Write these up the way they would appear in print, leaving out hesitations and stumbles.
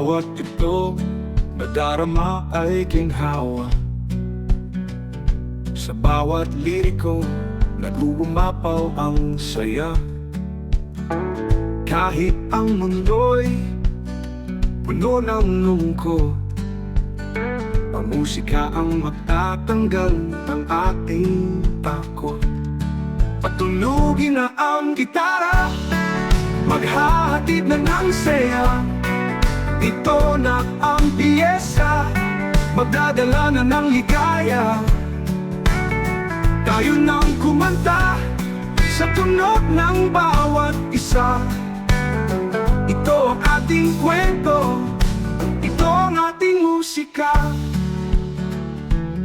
bawat ito nadarama ay ginhawa. Sa bawat liriko nagugumapaw ang saya. Kahit ang mundo'y puno ng lungkot, ang musika ang magtatanggal ng ating takot. Patulugin na ang gitara, maghahatid na ng saya. Ito na ang piyesa, magdadala na ng ligaya. Tayo nang kumanta sa tunog ng bawat isa. Ito ang ating kwento, ito ang ating musika.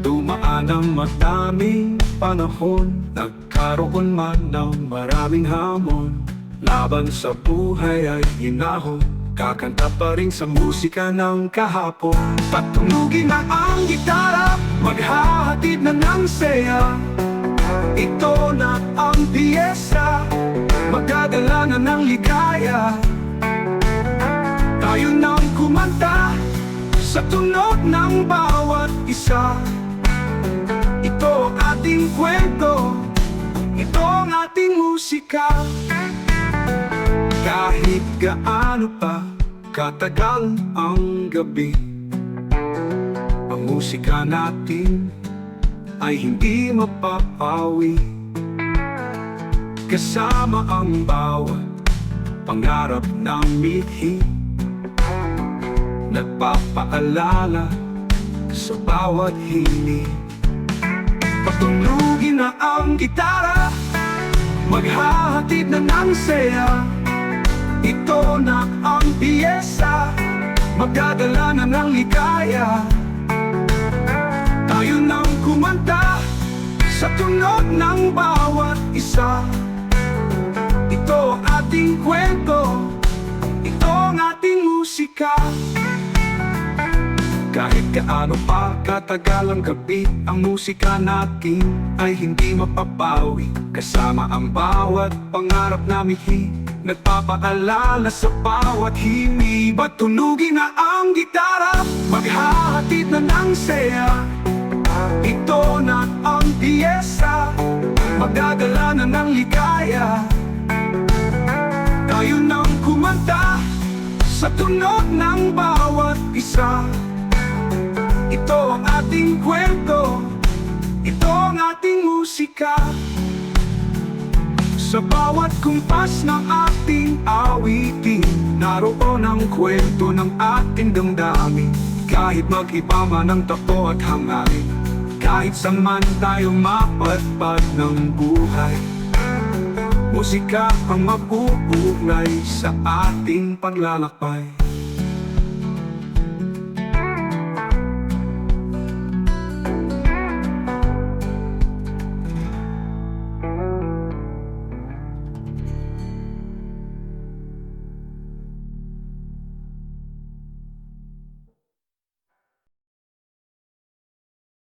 Dumaan ang madaming panahon, nagkaroon man ng maraming hamon. Laban sa buhay ay hinahon, kakanta pa rin sa musika ng kahapon. Patunugin na ang gitara, maghahatid na ng saya. Ito na ang piyesa, magdadala na ng ligaya. Tayo nang kumanta sa tunog ng bawat isa. Ito ang ating kwento, ito ang ating musika. Kahit gaano pa katagal ang gabi, ang musika natin ay hindi mapapawi. Kasama ang bawat pangarap ng mithi, nagpapaalala sa bawat hini. Patunugin na ang gitara, maghahatid na ng saya. Ito na ang piyesa, magdadala na ng ligaya. Tayo nang kumanta sa tunog ng bawat isa. Ito ang ating kwento, ito ang ating musika. Kahit gaano pa katagal ang gabi, ang musika natin ay hindi mapapawi. Kasama ang bawat pangarap na mithi, nagpapaalala sa bawat himi. Patunugin na ang gitara, maghahatid na ng saya. Ito na ang piyesa, magdadala na ng ligaya. Tayo nang kumanta sa tunog ng bawat isa. Ito ang ating kwento, ito ang ating musika. Sa bawat kumpas ng ating awitin, naroon ang kwento ng ating damdamin. Kahit mag-iba man ang takbo at hangarin, kahit saan man tayo mapadpad ng buhay, musika ang mabubuklay sa ating paglalakbay.